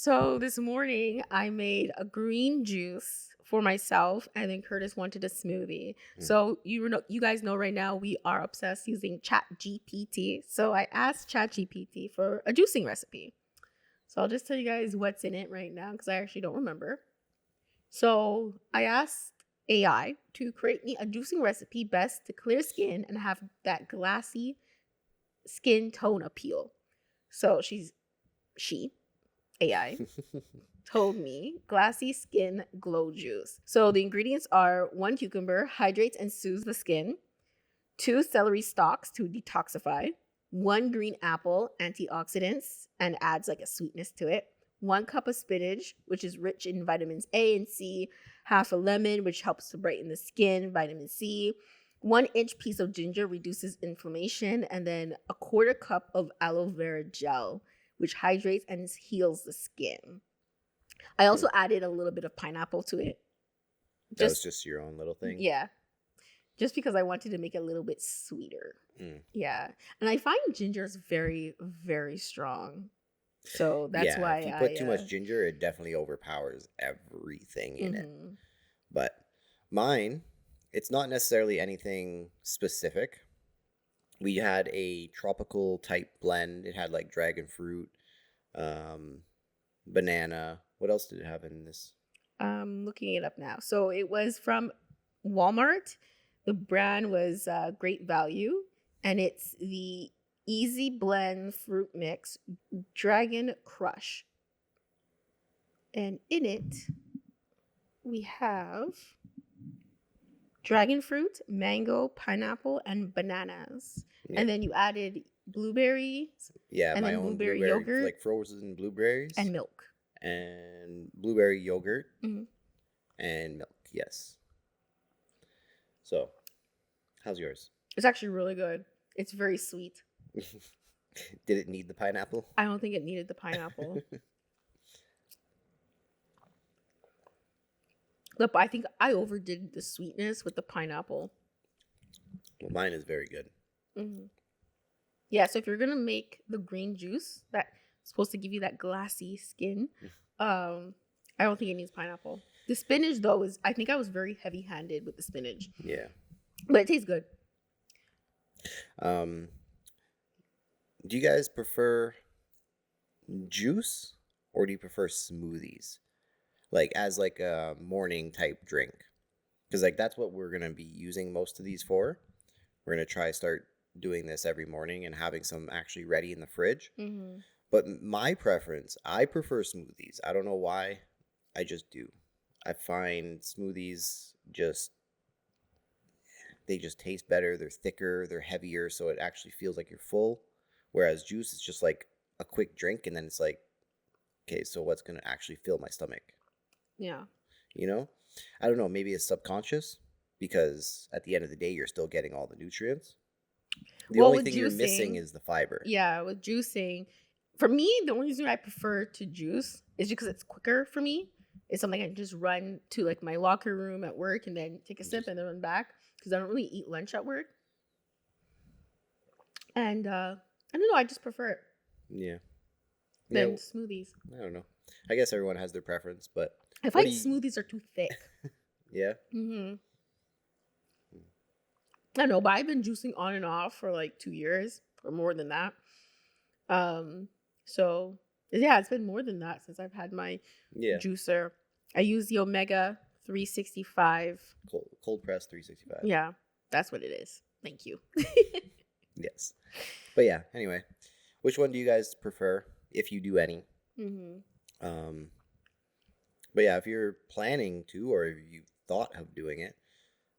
So this morning I made a green juice for myself, and then Curtis wanted a smoothie. So you guys know right now we are obsessed using Chat GPT. So I asked Chat GPT for a juicing recipe. So I'll just tell you guys what's in it right now because I actually don't remember. So I asked AI to create me a juicing recipe best to clear skin and have that glassy skin tone appeal. So she AI told me glassy skin glow juice. So the ingredients are 1 cucumber, hydrates and soothes the skin, 2 celery stalks to detoxify, 1 green apple, antioxidants, and adds like a sweetness to it, 1 cup of spinach, which is rich in vitamins A and C, half a lemon, which helps to brighten the skin, vitamin C, 1-inch piece of ginger reduces inflammation, and then a 1/4 cup of aloe vera gel, which hydrates and heals the skin. I also added a little bit of pineapple to it. That was just your own little thing? Yeah. Just because I wanted to make it a little bit sweeter. Yeah. And I find ginger is very, very strong. So that's why if you put too much ginger, it definitely overpowers everything in it. But mine, it's not necessarily anything specific. We had a tropical type blend. It had like dragon fruit, banana. What else did it have in this? I'm looking it up now. So it was from Walmart. The brand was Great Value, and it's the Easy Blend Fruit Mix Dragon Crush. And in it, we have dragon fruit, mango, pineapple, and bananas. Yeah. And then you added blueberries. Yeah, and my then own blueberry yogurt. like frozen blueberries. And milk. And blueberry yogurt. And milk, yes. So, how's yours? It's actually really good. It's very sweet. Did it need the pineapple? I don't think it needed the pineapple. Look, I think I overdid the sweetness with the pineapple. Well, mine is very good. Yeah, so if you're going to make the green juice that's supposed to give you that glassy skin, I don't think it needs pineapple. The spinach, though, I think I was very heavy-handed with the spinach. Yeah. But it tastes good. Do you guys prefer juice or do you prefer smoothies? Like as like a morning type drink? Because like that's what we're going to be using most of these for. We're going to try start doing this every morning and having some actually ready in the fridge. But my preference, I prefer smoothies. I don't know why. I just do. I find smoothies they just taste better. They're thicker, they're heavier, so it actually feels like you're full. Whereas juice is just like a quick drink, and then it's like, okay, so what's going to actually fill my stomach? Yeah. You know? I don't know, maybe it's subconscious, because at the end of the day, you're still getting all the nutrients. The only thing you're missing is the fiber. Yeah, with juicing, for me, the only reason I prefer to juice is because it's quicker for me. It's something I can just run to like my locker room at work and then take a sip and then run back because I don't really eat lunch at work. And I don't know, I just prefer it. Yeah. Than smoothies. I don't know. I guess everyone has their preference, but I find smoothies are too thick. Yeah. I don't know, but I've been juicing on and off for like 2 years or more than that. So yeah, it's been more than that since I've had my juicer. I use the Omega 365. Cold press 365. Yeah, that's what it is. Thank you. Yes. But yeah, anyway, which one do you guys prefer, if you do any? But yeah, if you're planning to, or if you thought of doing it,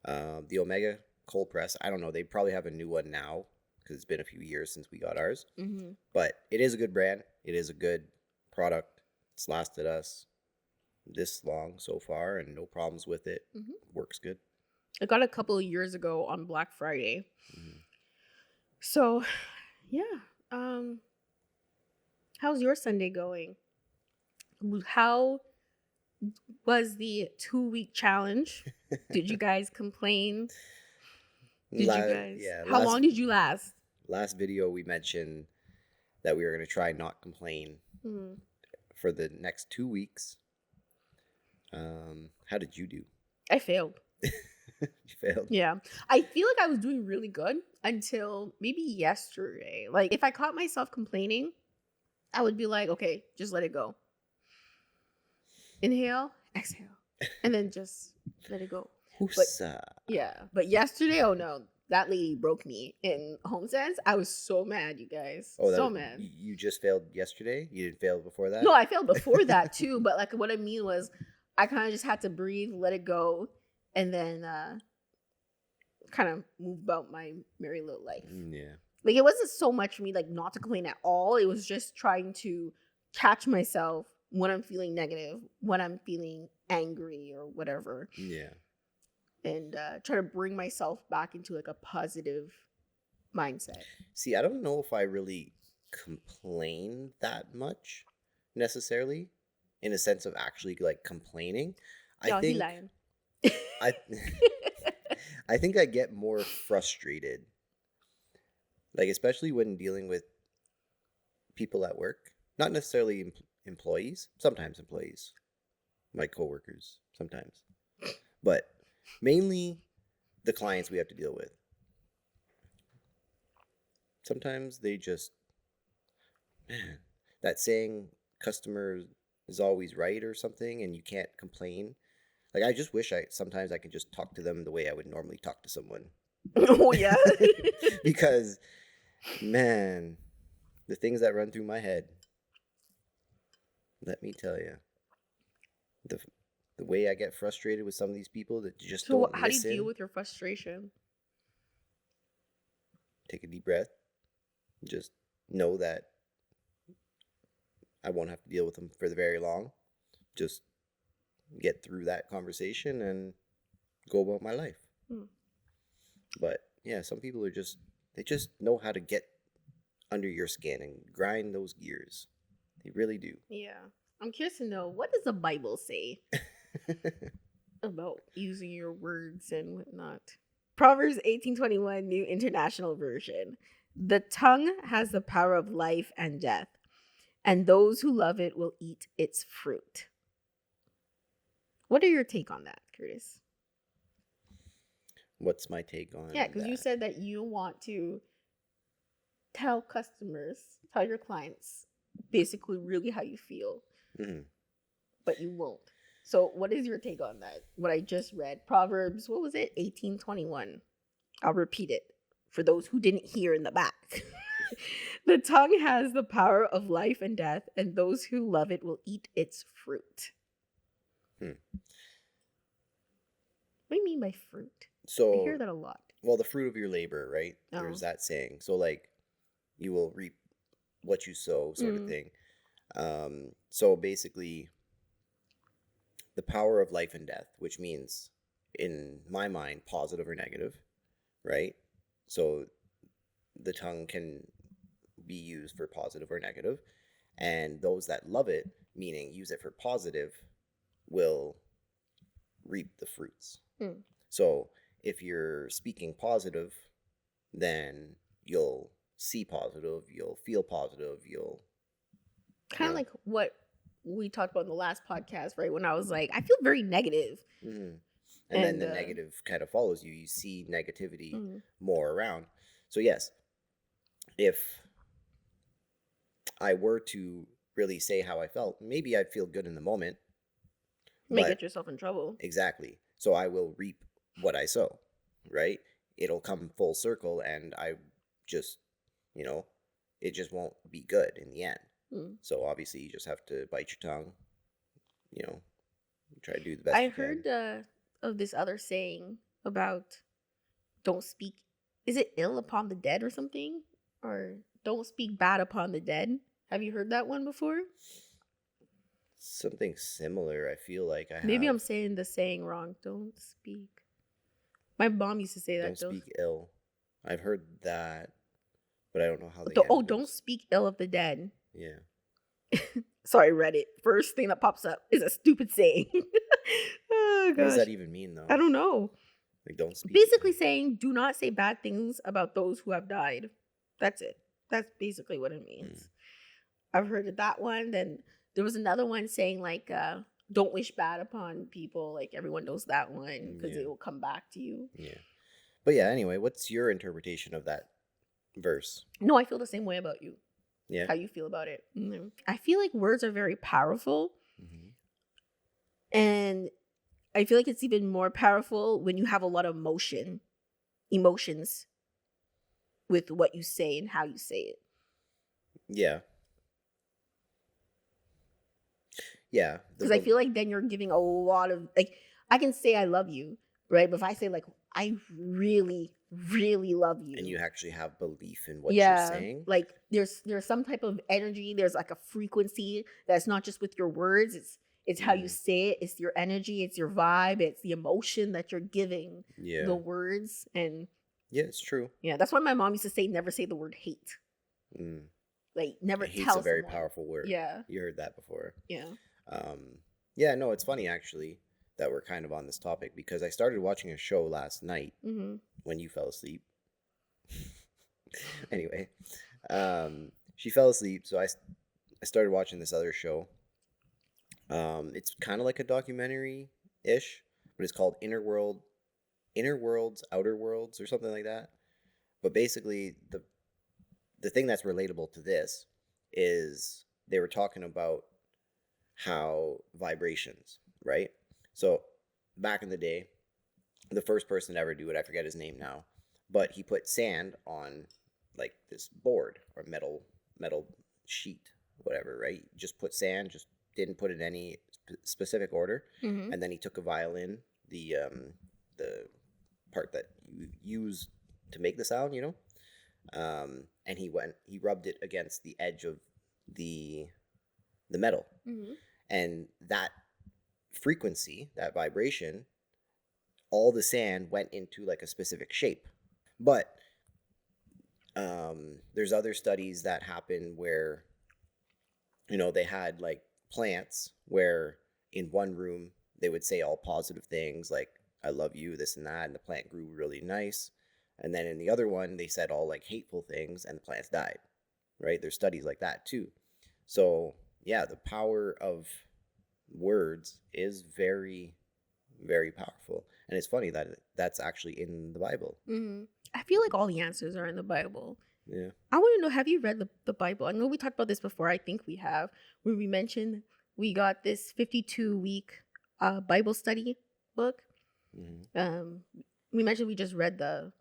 the Omega cold press, I don't know, they probably have a new one now because it's been a few years since we got ours. But it is a good brand. It is a good product. It's lasted us this long so far and no problems with it. Works good. I got a couple of years ago on Black Friday. So yeah. How's your Sunday going? How was the 2-week challenge? Did you guys complain? How long did you last? Last video we mentioned that we were going to try not complain for the next 2 weeks. How did you do? I failed. You failed? Yeah. I feel like I was doing really good until maybe yesterday. Like, if I caught myself complaining, I would be like, okay, just let it go. Inhale, exhale, and then just let it go. Hoosa. But yesterday, oh no, that lady broke me in HomeSense. I was so mad, you guys. Oh, so mad. You just failed yesterday? You didn't fail before that? No, I failed before that too. But like, what I mean was, I kind of just had to breathe, let it go, and then kind of move about my merry little life. Yeah. Like, it wasn't so much for me like not to complain at all. It was just trying to catch myself when I'm feeling negative, when I'm feeling angry or whatever. Yeah. And try to bring myself back into like a positive mindset. See, I don't know if I really complain that much necessarily, in a sense of actually like complaining. I think lying. I I think I get more frustrated, like especially when dealing with people at work, not necessarily employees, sometimes employees, my coworkers, sometimes, but mainly the clients we have to deal with. Sometimes they just, man, that saying customer is always right or something and you can't complain. Like, I just wish sometimes I could just talk to them the way I would normally talk to someone. Oh, yeah. Because, man, the things that run through my head, let me tell you, the way I get frustrated with some of these people that just don't listen. So how do you deal with your frustration? Take a deep breath. Just know that I won't have to deal with them for very long. Just get through that conversation and go about my life. But yeah, some people they just know how to get under your skin and grind those gears. They really do. Yeah. I'm curious to know, what does the Bible say about using your words and whatnot? Proverbs 18:21, New International Version. The tongue has the power of life and death, and those who love it will eat its fruit. What are your take on that, Curtis? What's my take on Yeah, because you that? said that you want to tell your clients, basically really how you feel, but you won't. So what is your take on that? What I just read, Proverbs, what was it? 18:21. I'll repeat it for those who didn't hear in the back. The tongue has the power of life and death, and those who love it will eat its fruit. What do you mean by fruit? So I hear that a lot. Well, the fruit of your labor, right? Oh. There's that saying. So like, you will reap what you sow, sort of thing. So basically, the power of life and death, which means, in my mind, positive or negative, right? So the tongue can be used for positive or negative, and those that love it, meaning use it for positive, will reap the fruits. So if you're speaking positive, then you'll see positive, you'll feel positive, you'll kind of like what we talked about in the last podcast, right? When I was like, I feel very negative. And then the negative kind of follows you. You see negativity more around. So yes, if I were to really say how I felt, maybe I'd feel good in the moment. May get yourself in trouble. Exactly. So I will reap what I sow, right? It'll come full circle, and I just, it just won't be good in the end. So obviously you just have to bite your tongue, try to do the best I you can. heard of this other saying about don't speak, is it ill upon the dead or something? Or don't speak bad upon the dead. Have you heard that one before? Something similar, I feel like I have. Maybe I'm saying the saying wrong. Don't speak. My mom used to say that. Don't speak ill. I've heard that, but I don't know how they don't speak ill of the dead. Yeah. Sorry, Reddit. First thing that pops up is a stupid saying. Oh, gosh. What does that even mean, though? I don't know. Like, don't speak. Basically saying, do not say bad things about those who have died. That's it. That's basically what it means. I've heard of that one. Then there was another one saying like, don't wish bad upon people. Like everyone knows that one because Yeah. it will come back to you. Yeah. But yeah, anyway, what's your interpretation of that verse? No, I feel the same way about you. Yeah. How you feel about it. I feel like words are very powerful. Mm-hmm. And I feel like it's even more powerful when you have a lot of emotions with what you say and how you say it. Yeah. Yeah. Because I feel like then you're giving a lot of, like, I can say I love you, right? But if I say like, I really, really love you. And you actually have belief in what you're saying. Like there's some type of energy. There's like a frequency that's not just with your words. It's how you say it. It's your energy. It's your vibe. It's the emotion that you're giving the words. And yeah, it's true. Yeah, that's why my mom used to say, never say the word hate. Like never tell Hate's a very someone. powerful word. Yeah. You heard that before. Yeah. Yeah, no, it's funny actually that we're kind of on this topic because I started watching a show last night when you fell asleep. Anyway, she fell asleep, so I started watching this other show. It's kind of like a documentary-ish, but it's called Inner Worlds, Outer Worlds, or something like that. But basically, the thing that's relatable to this is they were talking about how vibrations, right? So back in the day, the first person to ever do it, I forget his name now, but he put sand on like this board or metal sheet, whatever, right? Just put sand, just didn't put it in any specific order, and then he took a violin, the part that you use to make the sound, you know, and he rubbed it against the edge of the metal, and that frequency, that vibration, all the sand went into like a specific shape. But there's other studies that happen where, you know, they had like plants where in one room they would say all positive things like I love you, this and that, and the plant grew really nice. And then in the other one they said all like hateful things and the plants died, right? There's studies like that too. So yeah, the power of words is very, very powerful. And it's funny that that's actually in the Bible. I feel like all the answers are in the Bible. Yeah. I want to know, have you read the Bible? I know we talked about this before. I think we have, where we mentioned we got this 52-week Bible study book. We mentioned we just read the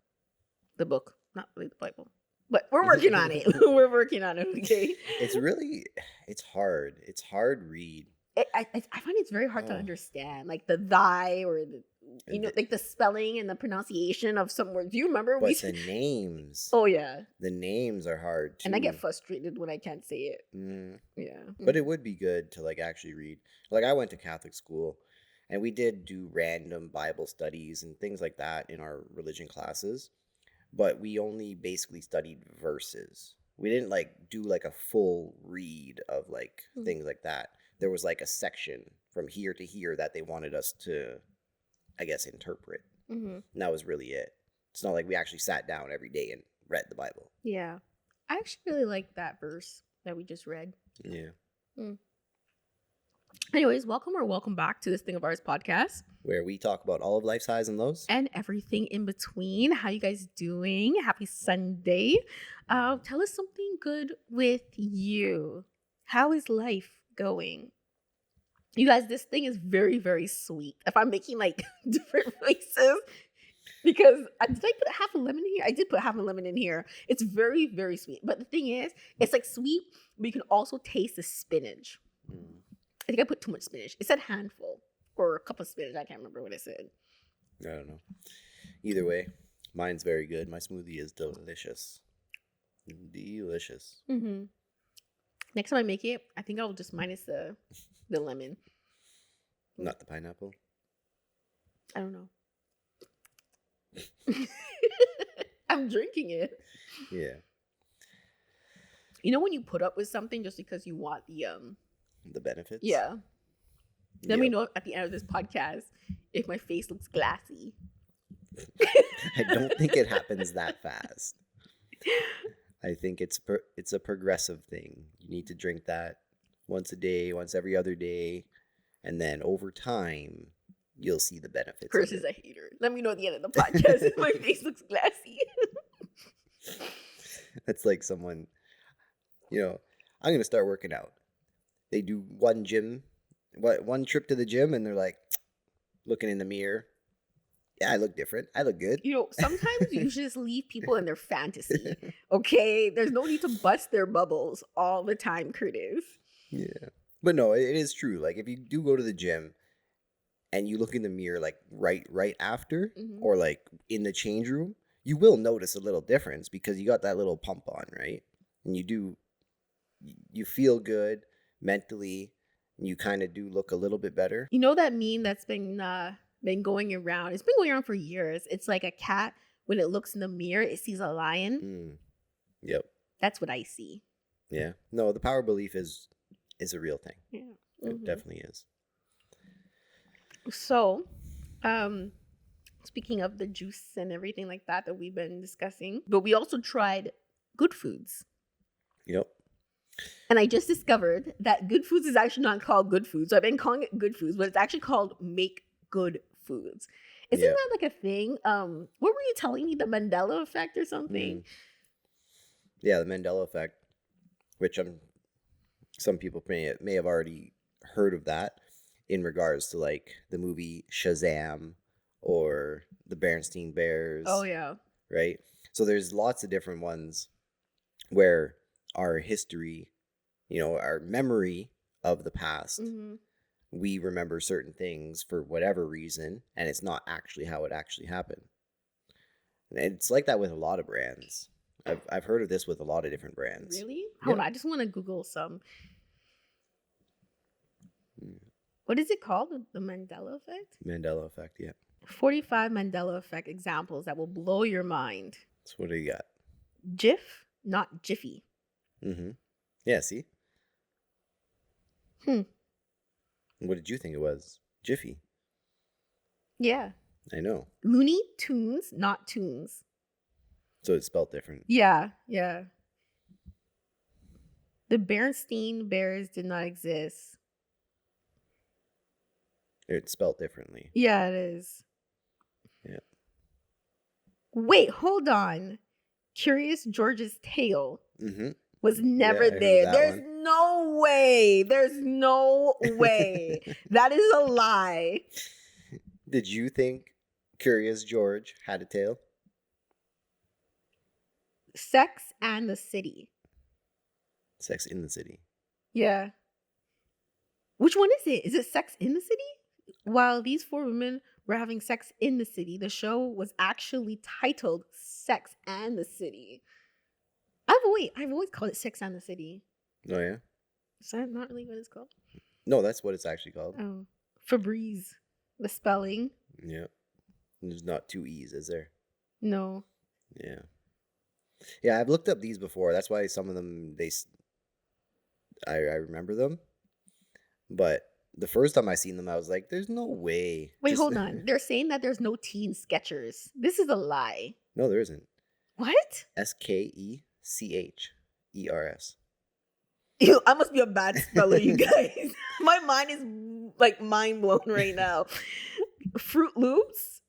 book, not really the Bible, but we're working on it. We're working on it. Okay. It's hard. It's hard read. I find it's very hard to understand, like the thy or the, you know, like the spelling and the pronunciation of some words. Do you remember? But the names. Oh yeah. The names are hard too. And I get frustrated when I can't say it. Yeah. But it would be good to like actually read. Like I went to Catholic school and we did do random Bible studies and things like that in our religion classes. But we only basically studied verses. We didn't like do like a full read of like things like that. There was like a section from here to here that they wanted us to, I guess, interpret. And that was really it. It's not like we actually sat down every day and read the Bible. Yeah. I actually really like that verse that we just read. Yeah. Anyways, welcome back to this Thing of Ours podcast, where we talk about all of life's highs and lows and everything in between. How you guys doing? Happy Sunday. Tell us something good with you. How is life going? You guys, this thing is very, very sweet. If I'm making like different faces, because did I put half a lemon in here? I did put half a lemon in here. It's very, very sweet. But the thing is, it's like sweet, but you can also taste the spinach. I think I put too much spinach. It said handful or a cup of spinach. I can't remember what it said. I don't know. Either way, mine's very good. My smoothie is delicious. Delicious. Next time I make it, I think I'll just minus the lemon. Not the pineapple? I don't know. I'm drinking it. Yeah. You know when you put up with something just because you want the benefits? Yeah. Let me know at the end of this podcast if my face looks glassy. I don't think it happens that fast. I think it's a progressive thing. You need to drink that once a day, once every other day, and then over time, you'll see the benefits Chris of is it. a hater. Let me know at the end of the podcast if my face looks glassy. It's like someone, I'm gonna start working out. They do one trip to the gym, and they're like looking in the mirror. Yeah, I look different. I look good. Sometimes you should just leave people in their fantasy. Okay, there's no need to bust their bubbles all the time, Curtis. Yeah, but no, it is true. Like if you do go to the gym and you look in the mirror, like right after, Mhm. or like in the change room, you will notice a little difference because you got that little pump on, right? And you feel good mentally, and you kind of do look a little bit better. You know that meme that's been going around? It's been going around for years. It's like a cat, when it looks in the mirror, it sees a lion. Mm. Yep. That's what I see. Yeah. No, the power belief is a real thing. Yeah. It definitely is. So, speaking of the juice and everything like that we've been discussing, but we also tried Good Foods. Yep. And I just discovered that Good Foods is actually not called Good Foods. So I've been calling it Good Foods, but it's actually called Make Good Foods. Isn't Yep. that like a thing? What were you telling me? The Mandela effect or something? Yeah, the Mandela effect, which some people may have already heard of that in regards to like the movie Shazam or the Berenstain Bears. Oh yeah. Right? So there's lots of different ones where our history, our memory of the past, we remember certain things for whatever reason, and it's not actually how it actually happened. And it's like that with a lot of brands. I've heard of this with a lot of different brands. Really? Hold on, I just want to Google some. What is it called? The Mandela effect? Mandela effect, yeah. 45 Mandela effect examples that will blow your mind. So what do you got? Jif, not Jiffy. Mm-hmm. Yeah, see? What did you think it was? Jiffy. Yeah. I know. Looney Tunes, not Tunes. So it's spelled different. Yeah. The Berenstain Bears did not exist. It's spelled differently. Yeah, it is. Yeah. Wait, hold on. Curious George's Tale was never Yeah, I heard there. that There's one. no way. There's no way. That is a lie. Did you think Curious George had a tail? Sex and the City. Sex in the City. Yeah. Which one is it? Is it Sex in the City? While these four women were having sex in the city, the show was actually titled Sex and the City. I've always called it Sex and the City. Oh, yeah? Is that not really what it's called? No, that's what it's actually called. Oh. Febreze. The spelling. Yeah. There's not two E's, is there? No. Yeah. Yeah, I've looked up these before. That's why some of them, I remember them. But the first time I seen them, I was like, there's no way. Wait, hold on. They're saying that there's no teen sketchers. This is a lie. No, there isn't. What? SKECHERS. Ew, I must be a bad speller, you guys. My mind is like mind blown right now. Fruit Loops?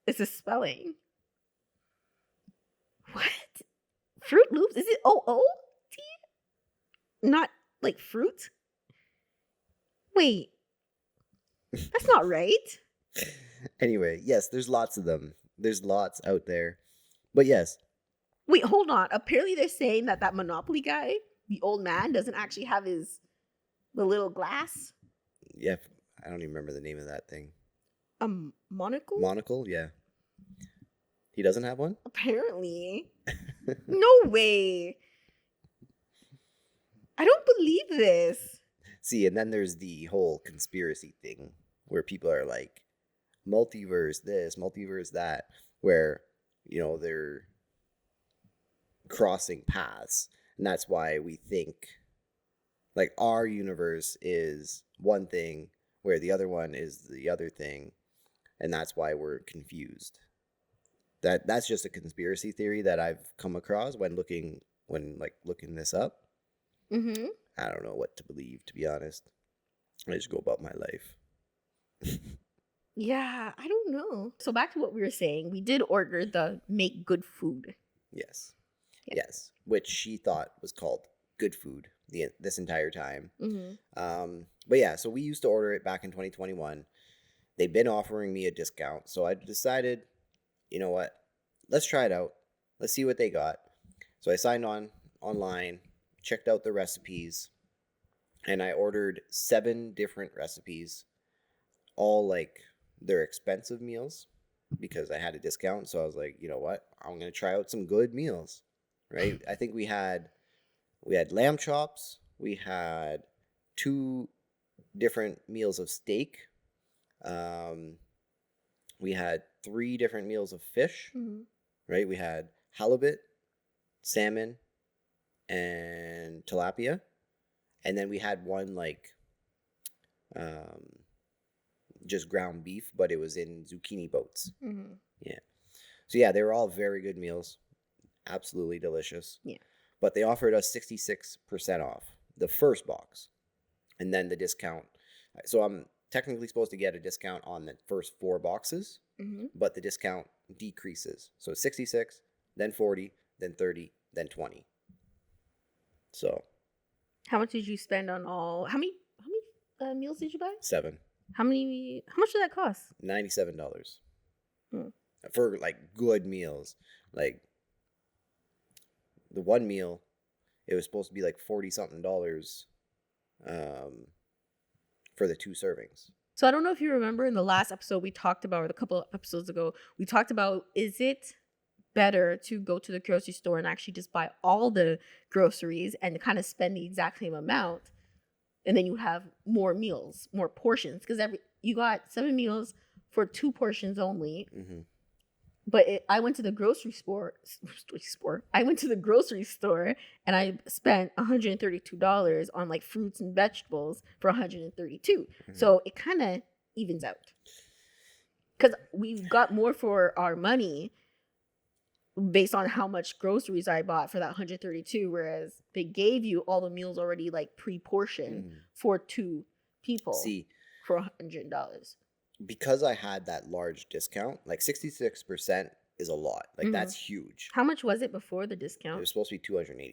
It's a spelling. What? Fruit Loops? Is it OOT? Not like fruit? Wait. That's not right. Anyway, yes, there's lots of them. There's lots out there. But yes. Wait, hold on. Apparently they're saying that Monopoly guy, the old man, doesn't actually have the little glass. Yeah, I don't even remember the name of that thing. A monocle? Monocle, yeah. He doesn't have one? Apparently. No way. I don't believe this. See, and then there's the whole conspiracy thing where people are like, multiverse this, multiverse that, where, they're crossing paths. And that's why we think, like, our universe is one thing, where the other one is the other thing. And that's why we're confused. That's just a conspiracy theory that I've come across when looking this up. I don't know what to believe, to be honest. I just go about my life. Yeah, I don't know. So back to what we were saying, we did order the Make Good Food. Yes. Yeah. Yes. Which she thought was called Good Food this entire time. But yeah, so we used to order it back in 2021. They've been offering me a discount. So I decided, you know what? Let's try it out. Let's see what they got. So I signed online, checked out the recipes, and I ordered 7 different recipes, all like they're expensive meals because I had a discount. So I was like, you know what? I'm gonna try out some good meals, right? I think we had lamb chops, we had 2 different meals of steak, we had 3 different meals of fish, right? We had halibut, salmon, and tilapia, and then we had one like just ground beef, but it was in zucchini boats. Yeah. So yeah, they were all very good meals, absolutely delicious. Yeah. But they offered us 66% off the first box, and then the discount. So I'm technically supposed to get a discount on the first 4 boxes, but the discount decreases. So 66, then 40, then 30, then 20. So How much did you spend on all? How many meals did you buy? 7. How much did that cost? $97 for like good meals. Like the one meal, it was supposed to be like 40 something dollars for the 2 servings. So I don't know if you remember in the last episode we talked about, or a couple of episodes ago, we talked about, is it better to go to the grocery store and actually just buy all the groceries and kind of spend the exact same amount, and then you have more meals, more portions, because you got 7 meals for 2 portions only. But I went to the grocery store. I went to the grocery store and I spent $132 on like fruits and vegetables for 132. So it kind of evens out because we got more for our money based on how much groceries I bought for that 132, whereas they gave you all the meals already like pre-portioned for 2 people. See, for $100. Because I had that large discount, like 66% is a lot. Like that's huge. How much was it before the discount? It was supposed to be $285.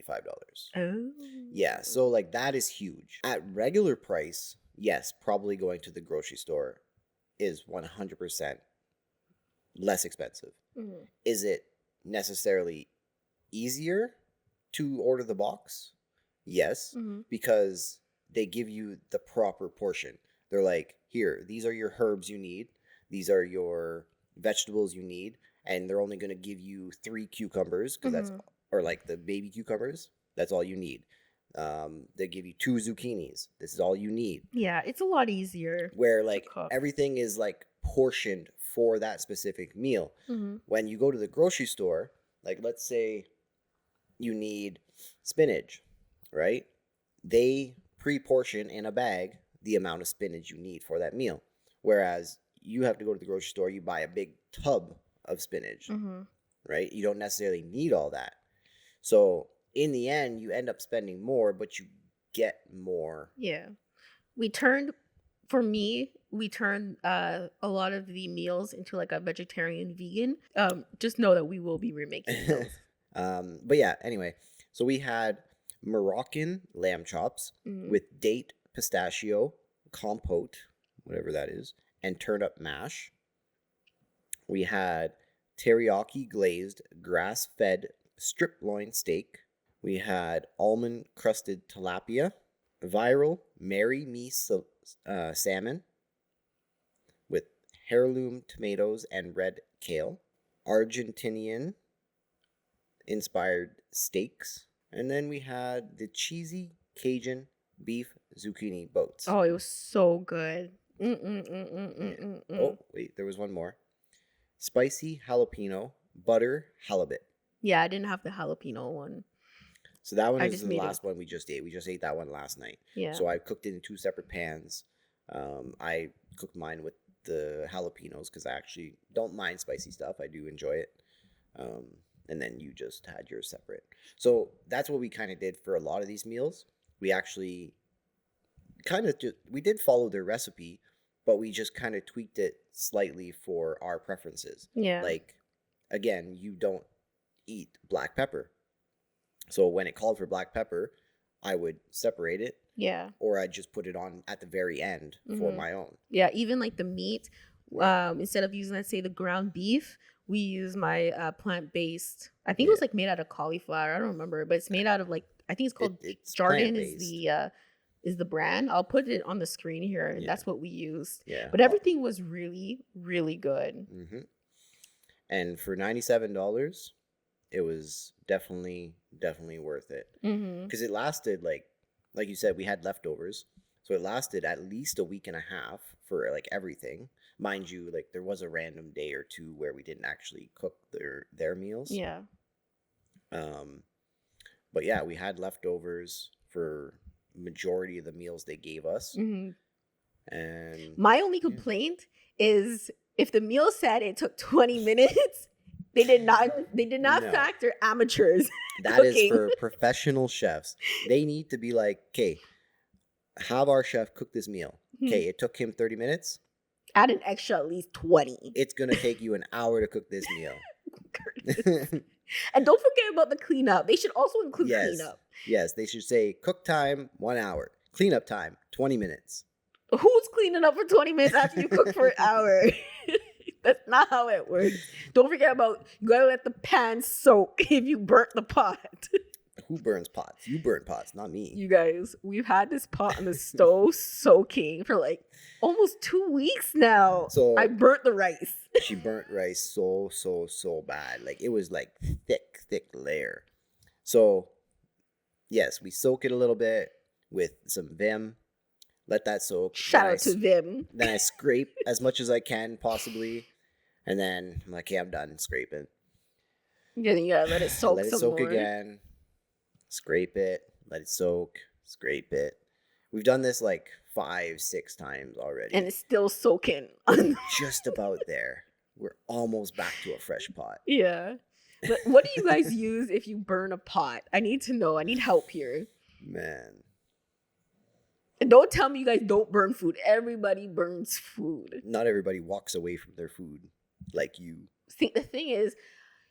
Oh. Yeah, so like that is huge. At regular price, yes, probably going to the grocery store is 100% less expensive. Is it necessarily easier to order the box? Yes, because they give you the proper portion. They're like, here, these are your herbs you need. These are your vegetables you need. And they're only going to give you 3 cucumbers, because that's, or like the baby cucumbers. That's all you need. They give you 2 zucchinis. This is all you need. Yeah, it's a lot easier. Where like everything is like portioned for that specific meal. When you go to the grocery store, like let's say you need spinach, right? They pre-portion in a bag the amount of spinach you need for that meal. Whereas you have to go to the grocery store, you buy a big tub of spinach, right? You don't necessarily need all that. So in the end, you end up spending more, but you get more. Yeah. We turned a lot of the meals into like a vegetarian vegan. Just know that we will be remaking those. But yeah, anyway, so we had Moroccan lamb chops with date pistachio compote, whatever that is, and turnip mash. We had teriyaki glazed grass-fed strip loin steak. We had almond crusted tilapia, viral marry me salmon with heirloom tomatoes and red kale, Argentinian inspired steaks, and then we had the cheesy Cajun beef zucchini boats. Oh, it was so good. Oh, wait, there was one more. Spicy jalapeno butter halibut. Yeah, I didn't have the jalapeno one. So that one is the last one we just ate. We just ate that one last night. Yeah. So I cooked it in 2 separate pans. I cooked mine with the jalapenos because I actually don't mind spicy stuff. I do enjoy it. And then you just had yours separate. So that's what we kind of did for a lot of these meals. we actually kind of we did follow their recipe, but we just kind of tweaked it slightly for our preferences. Yeah. Like, again, you don't eat black pepper. So when it called for black pepper, I would separate it. Yeah. Or I'd just put it on at the very end for my own. Yeah, even like the meat, instead of using, let's say, the ground beef, we use my plant-based. I think it was like made out of cauliflower. I don't remember, but it's made out of like, I think it's called It's Jarden plant-based. is the brand. I'll put it on the screen here, and Yeah. that's what we used. Yeah. But everything was really, really good. Mm-hmm. And for $97, it was definitely worth it. Because it lasted like you said, we had leftovers, so it lasted at least a week and a half for like everything. Mind you, like there was a random day or two where we didn't actually cook their meals. Yeah. But yeah, we had leftovers for majority of the meals they gave us. And my only complaint is if the meal said it took 20 minutes, they did not No. factor amateurs. That is for professional chefs. They need to be like, okay, have our chef cook this meal. Okay, it took him 30 minutes. Add an extra at least 20. It's going to take you an hour to cook this meal. And don't forget about the cleanup. They should also include cleanup. Yes, they should say cook time 1 hour, cleanup time 20 minutes. Who's cleaning up for 20 minutes after you cook for an hour? That's not how it works. Don't forget about, you gotta let the pan soak if you burnt the pot. Who burns pots? You burn pots, not me. You guys, we've had this pot on the stove soaking for like almost 2 weeks now. So I burnt the rice. She burnt rice so bad. Like it was like thick layer. So yes, we soak it a little bit with some Vim. Let that soak. Shout out to Vim. Then I scrape as much as I can possibly. And then I'm like, okay, I'm done scraping. Yeah, you gotta let it soak Let it some soak more. again. Scrape it. Let it soak. Scrape it. We've done this like 5-6 times already. And it's still soaking. Just about there. We're almost back to a fresh pot. Yeah. But what do you guys use if you burn a pot? I need to know. I need help here. Man. And don't tell me you guys don't burn food. Everybody burns food. Not everybody walks away from their food like you. See, the thing is,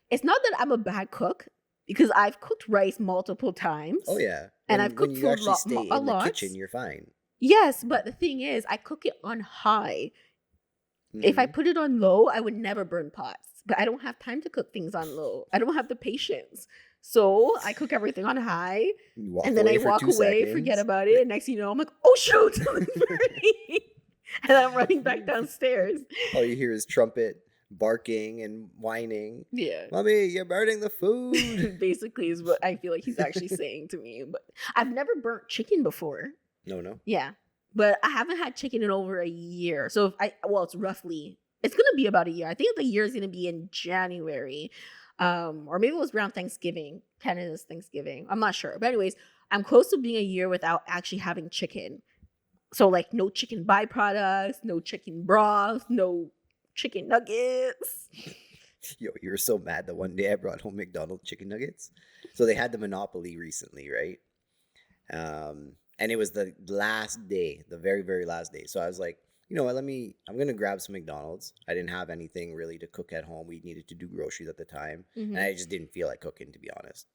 it's not that I'm a bad cook because I've cooked rice multiple times. Oh, yeah. And I've cooked when you food actually stay a in the lot. kitchen, you're fine. Yes, but the thing is, I cook it on high. If I put it on low, I would never burn pots. But I don't have time to cook things on low. I don't have the patience. So I cook everything on high. And then I walk away, forget about it. And next thing you know, I'm like, oh, shoot. It's burning. And I'm running back downstairs. All you hear is trumpet barking and whining. Yeah. Mommy, you're burning the food. Basically is what I feel like he's actually saying to me. But I've never burnt chicken before. No. Yeah. But I haven't had chicken in over a year. So it's going to be about a year. I think the year is going to be in January. Or maybe it was around Thanksgiving. Canada's Thanksgiving. I'm not sure. But anyways, I'm close to being a year without actually having chicken. So like no chicken byproducts, no chicken broth, no chicken nuggets. Yo, you were so mad that one day I brought home McDonald's chicken nuggets. So they had the monopoly recently, right? And it was the last day, the very, very last day. So I was like, you know what, I'm going to grab some McDonald's. I didn't have anything really to cook at home. We needed to do groceries at the time. Mm-hmm. And I just didn't feel like cooking, to be honest.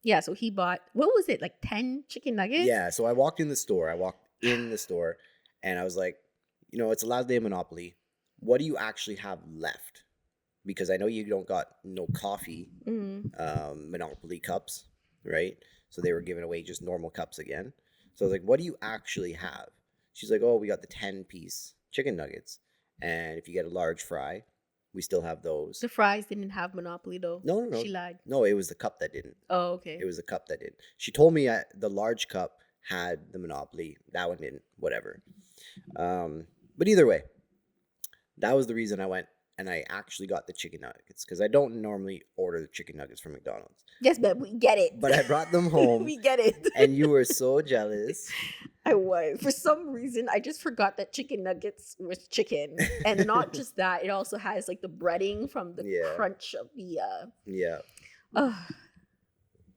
Yeah, so he bought, what was it, like 10 chicken nuggets? Yeah, so I walked in the store. And I was like, you know, it's the last day of Monopoly. What do you actually have left? Because I know you don't got no coffee Monopoly cups, right? So they were giving away just normal cups again. So I was like, what do you actually have? She's like, oh, we got the 10-piece chicken nuggets. And if you get a large fry, we still have those. The fries didn't have Monopoly though. No. She lied. No, it was the cup that didn't. Oh, okay. It was the cup that didn't. She told me the large cup had the Monopoly. That one didn't. Whatever. But either way, that was the reason I went and I actually got the chicken nuggets because I don't normally order the chicken nuggets from McDonald's. Yes, but we get it. But I brought them home. We get it. And you were so jealous. I was. For some reason, I just forgot that chicken nuggets was chicken. And not just that, it also has like the breading from the crunch of the... Yeah.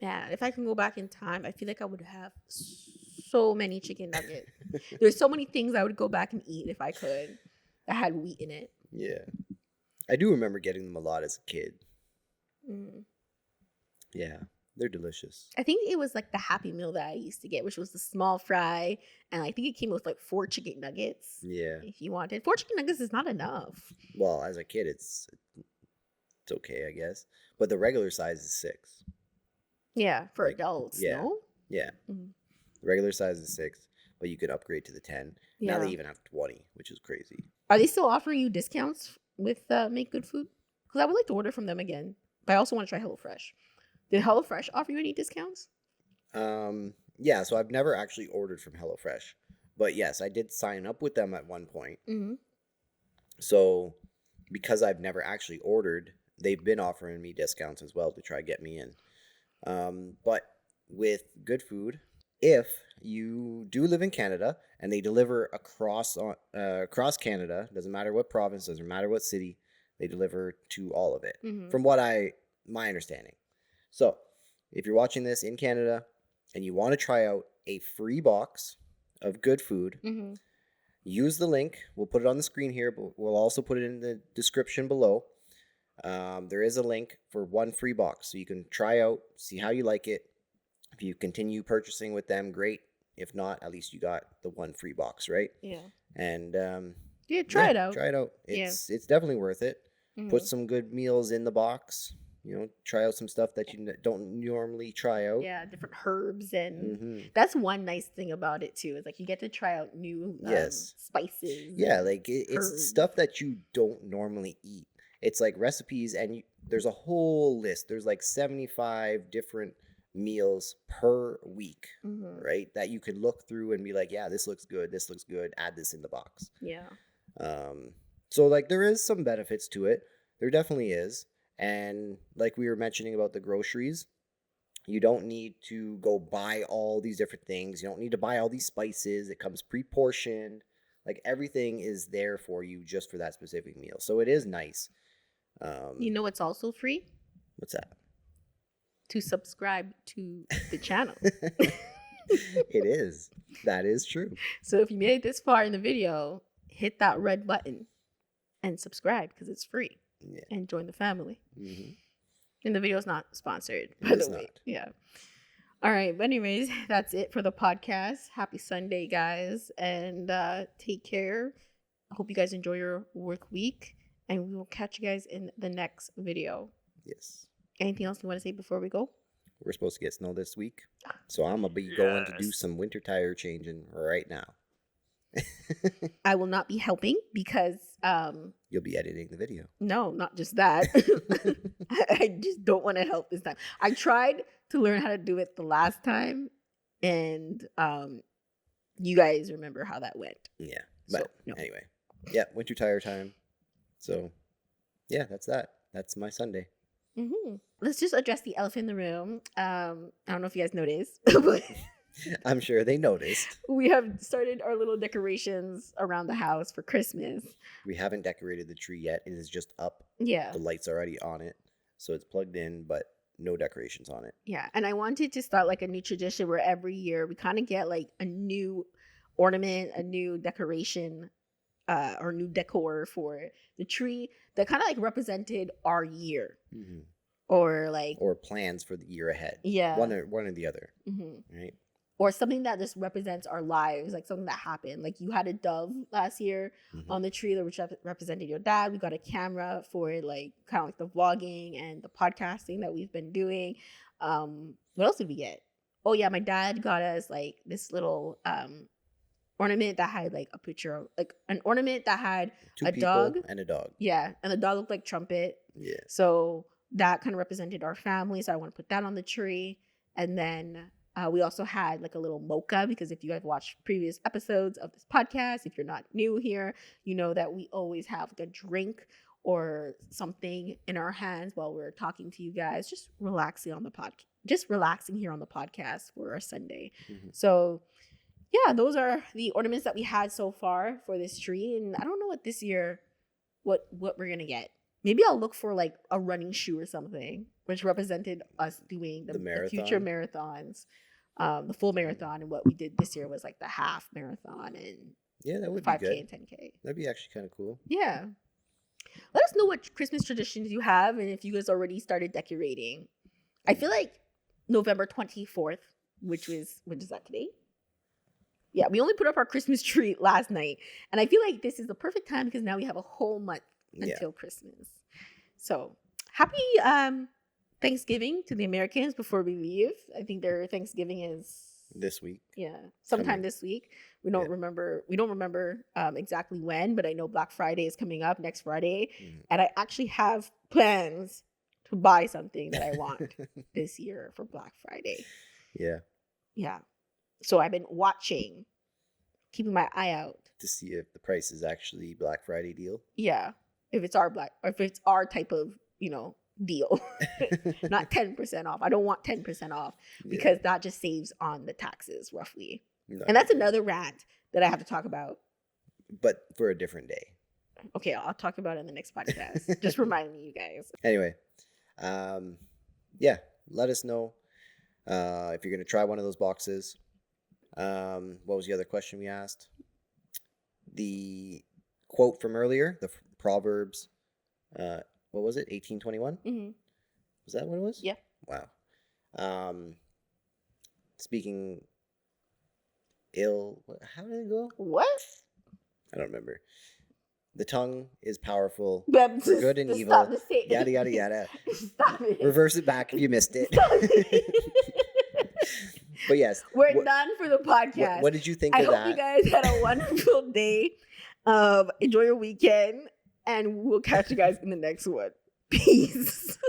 Yeah, if I can go back in time, I feel like I would have so many chicken nuggets. There's so many things I would go back and eat if I could that had wheat in it. Yeah. I do remember getting them a lot as a kid. Mm. Yeah. They're delicious. I think it was like the Happy Meal that I used to get, which was the small fry. And I think it came with like 4 chicken nuggets. Yeah. If you wanted. 4 chicken nuggets is not enough. Well, as a kid, it's okay, I guess. But the regular size is 6. Yeah, for Like, adults, yeah. no? Yeah. Mhm. The regular size is 6, but you could upgrade to the 10. Now they Yeah. even have 20, which is crazy. Are they still offering you discounts with Make Good Food? Because I would like to order from them again. But I also want to try HelloFresh. Did HelloFresh offer you any discounts? Yeah, so I've never actually ordered from HelloFresh. But yes, I did sign up with them at one point. Mm-hmm. So because I've never actually ordered, they've been offering me discounts as well to try to get me in. But with Good Food, if you do live in Canada and they deliver across Canada, doesn't matter what province, doesn't matter what city, they deliver to all of it. Mm-hmm. From what my understanding. So, if you're watching this in Canada and you want to try out a free box of Good Food, Mm-hmm. use the link. We'll put it on the screen here, but we'll also put it in the description below. There is a link for 1 free box, so you can try out, see how you like it. If you continue purchasing with them, great. If not, at least you got the 1 free box, right? Yeah. And Try it out. Try it out. Yeah. It's definitely worth it. Mhm. Put some good meals in the box. Try out some stuff that you don't normally try out. Yeah, different herbs, and Mhm. that's one nice thing about it too. Is like you get to try out new Yes. spices. Yeah, and like it's herbs. stuff that you don't normally eat. It's like recipes, and there's a whole list. There's like 75 different meals per week, Mhm. right? That you could look through and be like, yeah, this looks good. This looks good. Add this in the box. Yeah. So like there is some benefits to it. There definitely is. And like we were mentioning about the groceries, you don't need to go buy all these different things. You don't need to buy all these spices. It comes pre-portioned. Like everything is there for you just for that specific meal. So it is nice. You know what's also free? What's that? To subscribe to the channel. It is. That is true. So if you made it this far in the video, hit that red button and subscribe because it's free. Yeah. And join the family. Mm-hmm. And the video is not sponsored, by It the is way. not. Yeah. All right. But anyways, that's it for the podcast. Happy Sunday, guys. And take care. I hope you guys enjoy your work week. And we will catch you guys in the next video. Yes. Anything else you want to say before we go? We're supposed to get snow this week. So I'm going to be going to do some winter tire changing right now. I will not be helping because You'll be editing the video. no, not just that. I just don't want to help this time. I tried to learn how to do it the last time, and you guys remember how that went. Yeah. But So, no. anyway. Yeah, winter tire time. So yeah, that's that. That's my Sunday. Mm-hmm. Let's just address the elephant in the room. I don't know if you guys noticed, but I'm sure they noticed. we have started our little decorations around the house for Christmas. We haven't decorated the tree yet. It is just up. Yeah. The light's already on it. So it's plugged in, but no decorations on it. Yeah. And I wanted to start like a new tradition where every year we kind of get like a new ornament, a new decoration, or new decor for the tree that kind of like represented our year. Mm-hmm. Or plans for the year ahead. Yeah. One or the other. Mm-hmm. Right. Or something that just represents our lives, like something that happened. Like you had a dove last year Mm-hmm. on the tree that represented your dad. We got a camera for like kind of like the vlogging and the podcasting that we've been doing. What else did we get? Oh yeah, my dad got us like this little ornament that had like a picture of like an ornament that had Two a people dog. and a dog. Yeah, and the dog looked like Trumpet. Yeah. So that kind of represented our family. So I want to put that on the tree. And then we also had like a little mocha, because if you guys watched previous episodes of this podcast, if you're not new here, you know that we always have like a drink or something in our hands while we're talking to you guys, just relaxing here on the podcast for our Sunday. Mm-hmm. So yeah, those are the ornaments that we had so far for this tree. And I don't know what this year, what we're going to get. Maybe I'll look for like a running shoe or something. which represented us doing the future marathon. marathons, the full marathon. And what we did this year was like the half marathon and Yeah, that would 5K be good. and 10K. That'd be actually kind of cool. Yeah. Let us know what Christmas traditions you have and if you guys already started decorating. I feel like November 24th, which is that today? Yeah, we only put up our Christmas tree last night. And I feel like this is the perfect time because now we have a whole month until Christmas. So happy Thanksgiving to the Americans before we leave. I think their Thanksgiving is this week. Yeah, sometime this week. We don't remember exactly when, but I know Black Friday is coming up next Friday. And I actually have plans to buy something that I want this year for Black Friday. Yeah. Yeah. So I've been watching, keeping my eye out to see if the price is actually Black Friday deal. Yeah. If it's our type of, deal. Not 10% off. I don't want 10% off because that just saves on the taxes roughly. No. And that's another rant that I have to talk about. But for a different day. Okay, I'll talk about it in the next podcast. Just remind me, you guys. Anyway, let us know if you're going to try one of those boxes. What was the other question we asked? The quote from earlier, the Proverbs, what was it? 18:21? Mm-hmm. Was that what it was? Yeah. Wow. Speaking ill, how did it go? What? I don't remember. The tongue is powerful for good and evil. Yada, yada, yada. Stop it. Reverse it back if you missed it. But yes. We're done for the podcast. What did you think of that? I hope you guys had a wonderful day. Enjoy your weekend. And we'll catch you guys in the next one. Peace.